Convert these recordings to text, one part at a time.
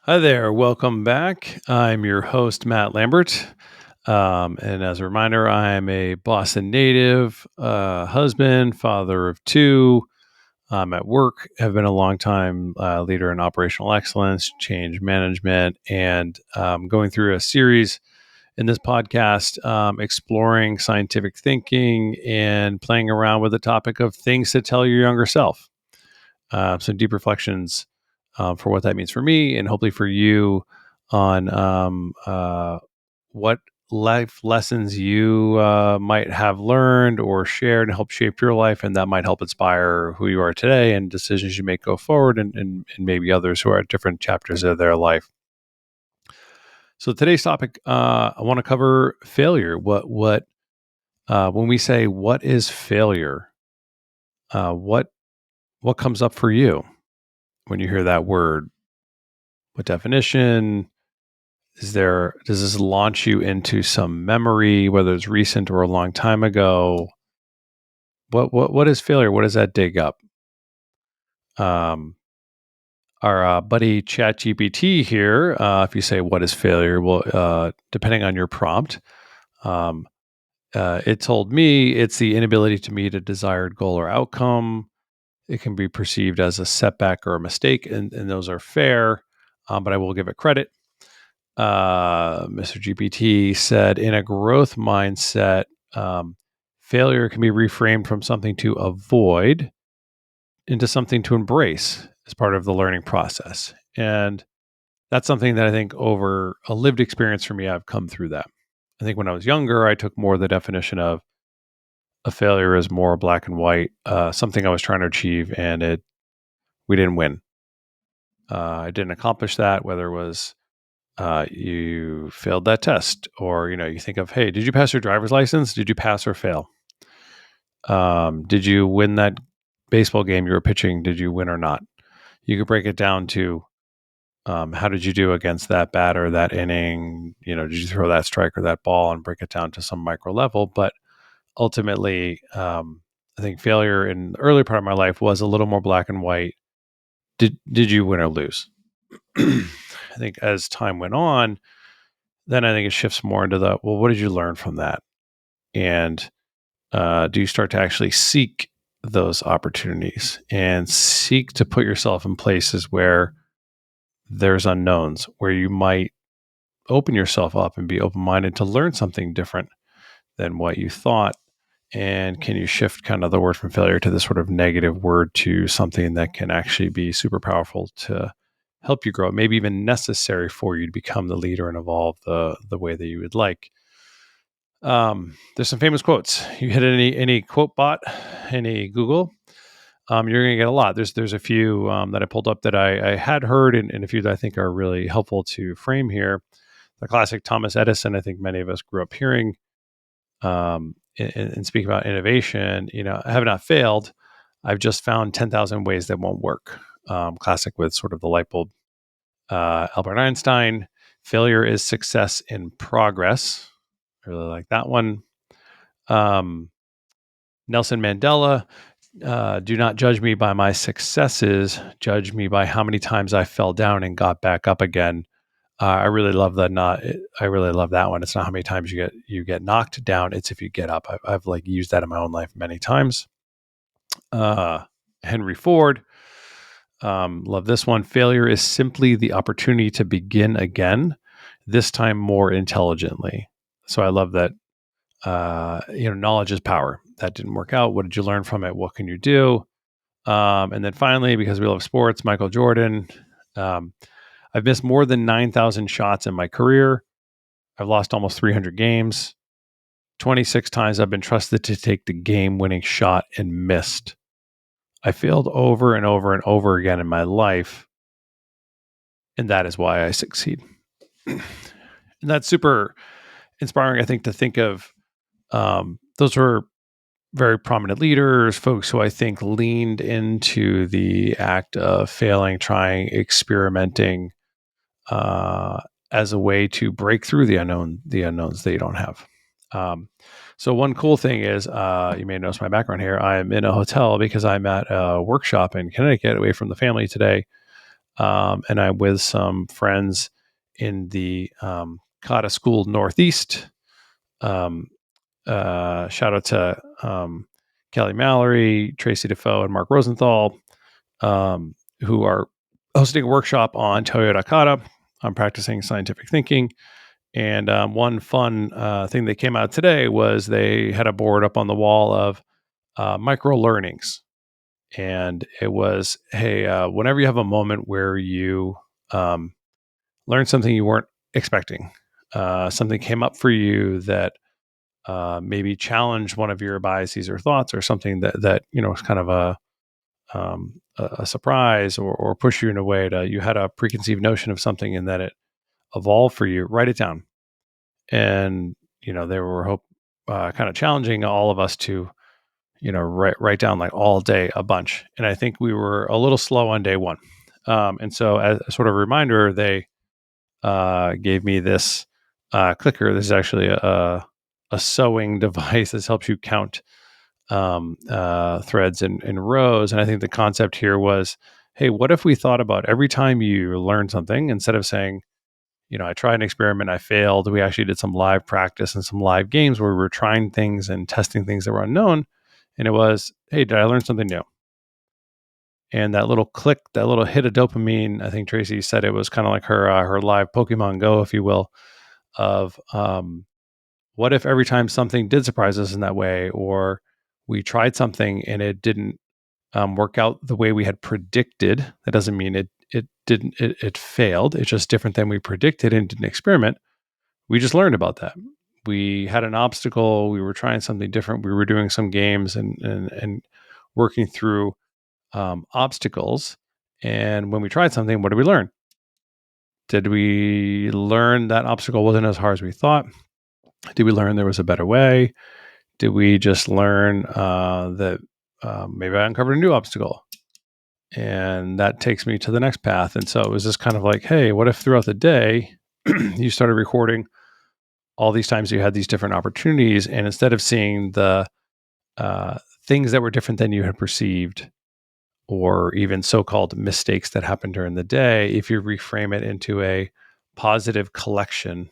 Hi there. Welcome back. I'm your host, Matt Lambert. And as a reminder, I'm a Boston native, husband, father of two. I'm at work, have been a long time leader in operational excellence, change management, and going through a series in this podcast exploring scientific thinking and playing around with the topic of things to tell your younger self. Some deep reflections for what that means for me and hopefully for you on what life lessons you might have learned or shared and help shape your life, and that might help inspire who you are today and decisions you make go forward, and maybe others who are at different chapters of their life. So today's topic, I want to cover failure. What when we say what is failure, what comes up for you when you hear that word? What definition? Does this launch you into some memory, whether it's recent or a long time ago? What is failure? What does that dig up? Um, our buddy ChatGPT here, if you say what is failure, well, depending on your prompt, um, it told me it's the inability to meet a desired goal or outcome. It can be perceived as a setback or a mistake, and those are fair, but I will give it credit. Mr. GPT said, in a growth mindset, um, failure can be reframed from something to avoid into something to embrace as part of the learning process. And that's something that I think over a lived experience for me, I've come through that. I think when I was younger, I took more the definition of a failure as more black and white, something I was trying to achieve, and we didn't win. I didn't accomplish that, whether it was you failed that test, or you think of, hey, did you pass your driver's license? Did you pass or fail? Did you win that baseball game you were pitching? Did you win or not? You could break it down to how did you do against that batter, that inning? Did you throw that strike or that ball, and break it down to some micro level? But ultimately, I think failure in the early part of my life was a little more black and white. Did you win or lose? I think as time went on, then I think it shifts more into the, well, what did you learn from that? And do you start to actually seek those opportunities and seek to put yourself in places where there's unknowns, where you might open yourself up and be open-minded to learn something different than what you thought? And can you shift kind of the word from failure to this sort of negative word to something that can actually be super powerful to help you grow, maybe even necessary for you to become the leader and evolve the way that you would like? There's some famous quotes. You hit any quote bot, any Google, you're going to get a lot. There's a few that I pulled up that I had heard, and a few that I think are really helpful to frame here. The classic Thomas Edison, I think many of us grew up hearing, and speak about innovation. I have not failed. I've just found 10,000 ways that won't work. Classic with sort of the light bulb. Albert Einstein, failure is success in progress. I really like that one. Nelson Mandela, do not judge me by my successes. Judge me by how many times I fell down and got back up again. I really love that. I really love that one. It's not how many times you get knocked down. It's if you get up. I've like used that in my own life many times. Henry Ford, love this one. Failure is simply the opportunity to begin again, this time more intelligently. So I love that. Knowledge is power. That didn't work out. What did you learn from it? What can you do? And then finally, because we love sports, Michael Jordan. Um, I've missed more than 9,000 shots in my career. I've lost almost 300 games. 26 times I've been trusted to take the game-winning shot and missed. I failed over and over and over again in my life, and that is why I succeed. And that's super inspiring, I think, to think of. Those were very prominent leaders, folks who I think leaned into the act of failing, trying, experimenting, as a way to break through the unknowns that you don't have. So one cool thing is, you may notice my background here. I'm in a hotel because I'm at a workshop in Connecticut, away from the family today. and I'm with some friends in the Kata School Northeast. Shout out to Kelly Mallory, Tracy Defoe, and Mark Rosenthal, who are hosting a workshop on Toyota Kata. I'm practicing scientific thinking. And one fun thing that came out today was they had a board up on the wall of micro learnings. And it was, hey, whenever you have a moment where you learn something you weren't expecting, something came up for you that maybe challenged one of your biases or thoughts, or something that was kind of a surprise, or push you in a way to, you had a preconceived notion of something and that it evolved for you. Write it down. And they were kind of challenging all of us to write down like all day a bunch. And I think we were a little slow on day one. And so as a sort of reminder, they gave me this clicker. This is actually a sewing device. This helps you count threads and rows. And I think the concept here was, hey, what if we thought about every time you learn something, instead of saying, I tried an experiment, I failed, we actually did some live practice and some live games where we were trying things and testing things that were unknown. And it was, hey, did I learn something new? And that little click, that little hit of dopamine, I think Tracy said it was kind of like her live Pokemon Go, if you will, of what if every time something did surprise us in that way, or we tried something and it didn't work out the way we had predicted. That doesn't mean it failed. It's just different than we predicted and did an experiment. We just learned about that. We had an obstacle. We were trying something different. We were doing some games and working through obstacles. And when we tried something, what did we learn? Did we learn that obstacle wasn't as hard as we thought? Did we learn there was a better way? Did we just learn that maybe I uncovered a new obstacle? And that takes me to the next path. And so it was just kind of like, hey, what if throughout the day you started recording all these times you had these different opportunities, and instead of seeing the things that were different than you had perceived, or even so-called mistakes that happened during the day, if you reframe it into a positive collection,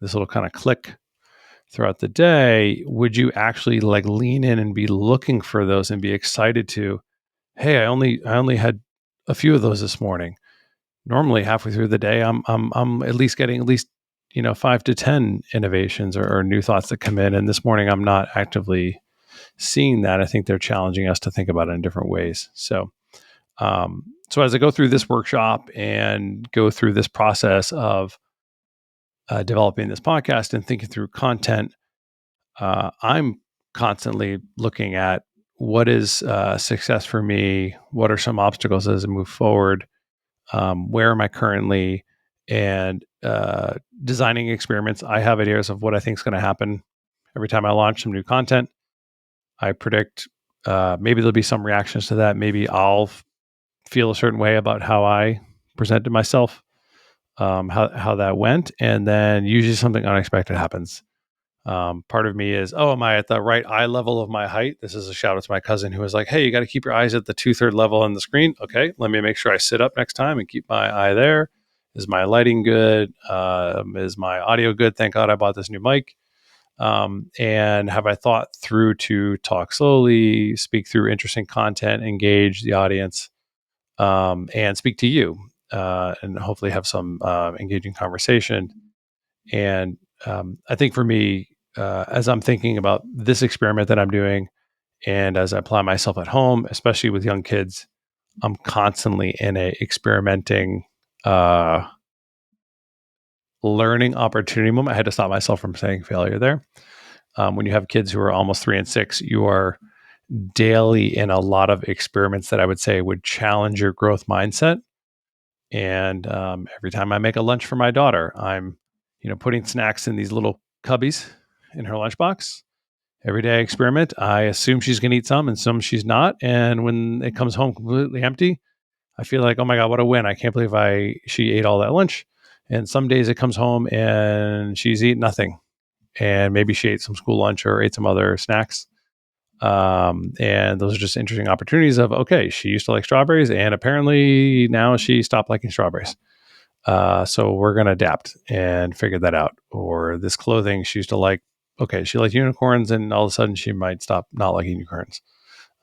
this little kind of click throughout the day, would you actually like lean in and be looking for those and be excited to, hey, I only had a few of those this morning. Normally halfway through the day, I'm at least getting 5 to 10 innovations or new thoughts that come in. And this morning I'm not actively seeing that. I think they're challenging us to think about it in different ways. So as I go through this workshop and go through this process of developing this podcast and thinking through content, I'm constantly looking at what is success for me. What are some obstacles as I move forward? Where am I currently? And designing experiments. I have ideas of what I think is going to happen every time I launch some new content. I predict maybe there'll be some reactions to that. Maybe I'll feel a certain way about how I presented myself, how that went, and then usually something unexpected happens. Part of me is, am I at the right eye level of my height? This is a shout out to my cousin who was like, hey, you got to keep your eyes at the 2/3 level on the screen. Okay, let me make sure I sit up next time and keep my eye there. Is my lighting good? Is my audio good? Thank God I bought this new mic. And have I thought through to talk slowly, speak through interesting content, engage the audience, and speak to you, and hopefully have some engaging conversation. And I think for me, as I'm thinking about this experiment that I'm doing, and as I apply myself at home, especially with young kids, I'm constantly in a experimenting, learning opportunity moment. I had to stop myself from saying failure there. When you have kids who are almost 3 and 6, you are daily in a lot of experiments that I would say would challenge your growth mindset. And every time I make a lunch for my daughter, I'm, putting snacks in these little cubbies in her lunchbox. Every day I experiment. I assume she's going to eat some and some she's not. And when it comes home completely empty, I feel like, oh my God, what a win. I can't believe she ate all that lunch. And some days it comes home and she's eaten nothing. And maybe she ate some school lunch or ate some other snacks. And those are just interesting opportunities of, okay, she used to like strawberries and apparently now she stopped liking strawberries. So we're going to adapt and figure that out. Or this clothing she used to like, okay, she liked unicorns and all of a sudden she might stop not liking unicorns.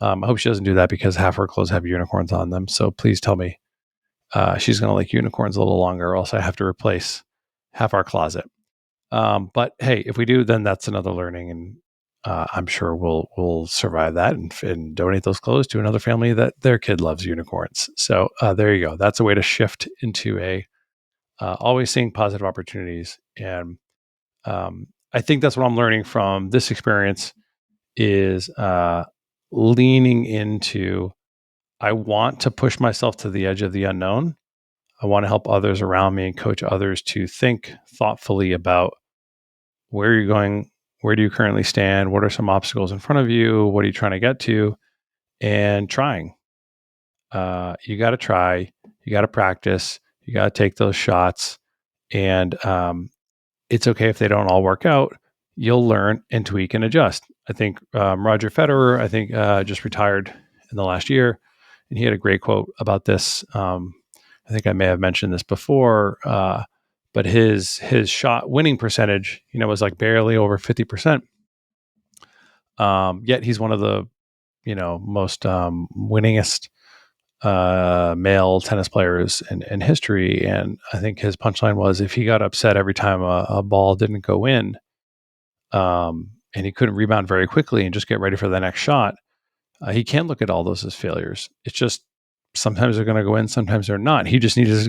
I hope she doesn't do that because half her clothes have unicorns on them. So please tell me she's going to like unicorns a little longer, or else I have to replace half our closet. But hey, if we do, then that's another learning, and I'm sure we'll survive that and donate those clothes to another family that their kid loves unicorns. So there you go. That's a way to shift into a always seeing positive opportunities, and I think that's what I'm learning from this experience is leaning into. I want to push myself to the edge of the unknown. I want to help others around me and coach others to think thoughtfully about where you're going, where do you currently stand, what are some obstacles in front of you, what are you trying to get to, and trying. You got to try, you got to practice, you got to take those shots, and it's okay if they don't all work out. You'll learn and tweak and adjust. I think Roger Federer, just retired in the last year, and he had a great quote about this. I think I may have mentioned this before, but his shot winning percentage, was like barely over 50%. Yet he's one of the most winningest male tennis players in history. And I think his punchline was if he got upset every time a ball didn't go in, and he couldn't rebound very quickly and just get ready for the next shot, he can't look at all those as failures. It's just sometimes they're going to go in, sometimes they're not. He just needs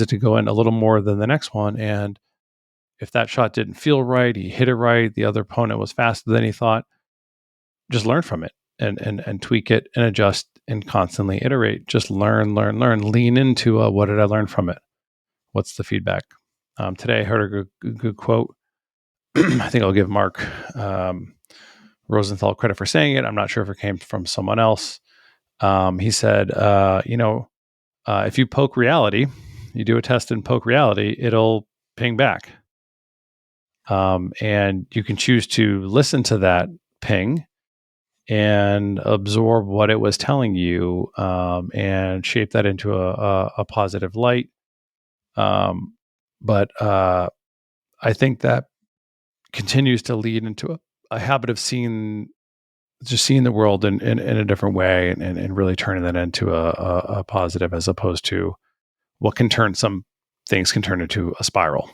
it to go in a little more than the next one. And if that shot didn't feel right, he hit it right, the other opponent was faster than he thought, just learn from it and tweak it and adjust and constantly iterate. Just learn, lean into what did I learn from it? What's the feedback? Today I heard a good quote. I think I'll give Mark Rosenthal credit for saying it. I'm not sure if it came from someone else. He said, if you poke reality, you do a test and poke reality, it'll ping back. And you can choose to listen to that ping and absorb what it was telling you, and shape that into a positive light. But I think that continues to lead into a habit of seeing the world in a different way, and really turning that into a positive, as opposed to what can turn some things can turn into a spiral.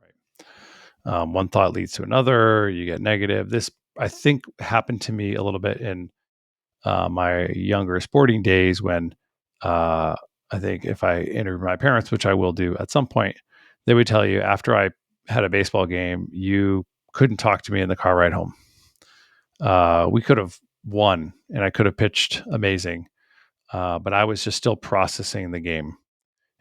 Right. One thought leads to another. You get negative. This, I think, happened to me a little bit in my younger sporting days when I think if I interviewed my parents, which I will do at some point, they would tell you after I had a baseball game, you couldn't talk to me in the car ride home. We could have won and I could have pitched amazing, but I was just still processing the game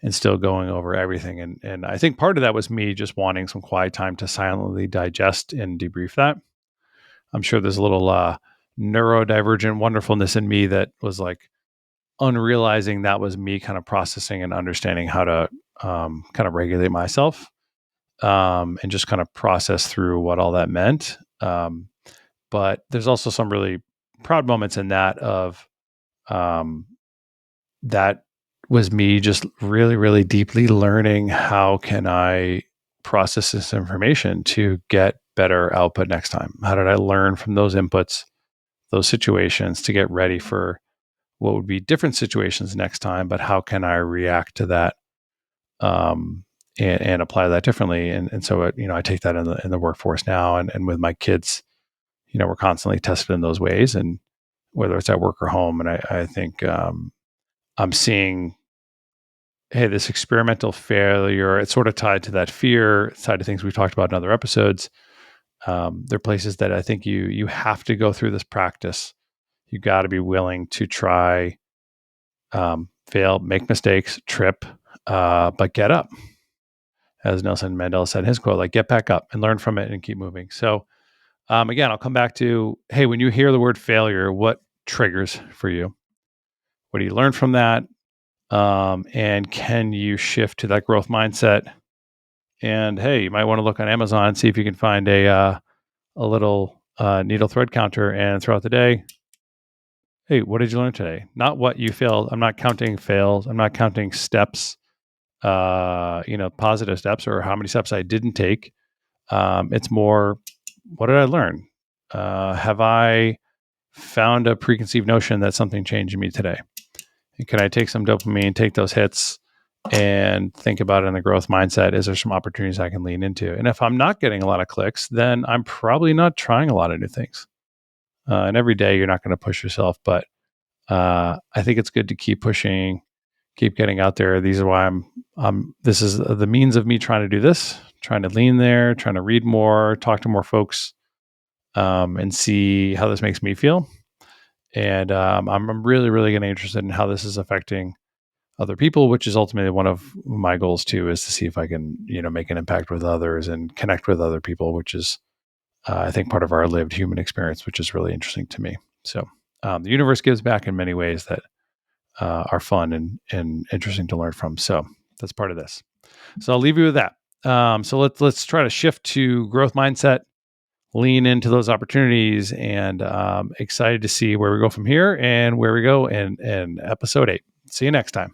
and still going over everything. And I think part of that was me just wanting some quiet time to silently digest and debrief that. I'm sure there's a little neurodivergent wonderfulness in me that was like unrealizing that was me kind of processing and understanding how to kind of regulate myself, and just kind of process through what all that meant. But there's also some really proud moments in that of that was me just really, really deeply learning how can I process this information to get better output next time? How did I learn from those inputs, those situations to get ready for what would be different situations next time? But how can I react to that, and apply that differently? And so, I take that in the workforce now, and with my kids, we're constantly tested in those ways, and whether it's at work or home. And I think I'm seeing, hey, this experimental failure, it's sort of tied to that fear, side of things we've talked about in other episodes. There are places that I think you have to go through this practice. You got to be willing to try, fail, make mistakes, trip, but get up. As Nelson Mandela said in his quote, like, get back up and learn from it and keep moving. So again, I'll come back to, hey, when you hear the word failure, what triggers for you? What do you learn from that? And can you shift to that growth mindset? And hey, you might want to look on Amazon and see if you can find a little needle thread counter, and throughout the day, hey, what did you learn today? Not what you failed. I'm not counting fails. I'm not counting steps, positive steps or how many steps I didn't take. It's more, what did I learn? Have I found a preconceived notion that something changed in me today? And can I take some dopamine, take those hits, and think about it in the growth mindset? Is there some opportunities I can lean into? And if I'm not getting a lot of clicks, then I'm probably not trying a lot of new things. And every day you're not going to push yourself, but I think it's good to keep pushing, keep getting out there. These are why this is the means of me trying to do this, trying to lean there, trying to read more, talk to more folks, and see how this makes me feel. And I'm really, really getting interested in how this is affecting other people, which is ultimately one of my goals too, is to see if I can, make an impact with others and connect with other people, which is, I think, part of our lived human experience, which is really interesting to me. So the universe gives back in many ways that are fun and interesting to learn from. So that's part of this. So I'll leave you with that. So let's try to shift to growth mindset, lean into those opportunities, and excited to see where we go from here and where we go in episode 8. See you next time.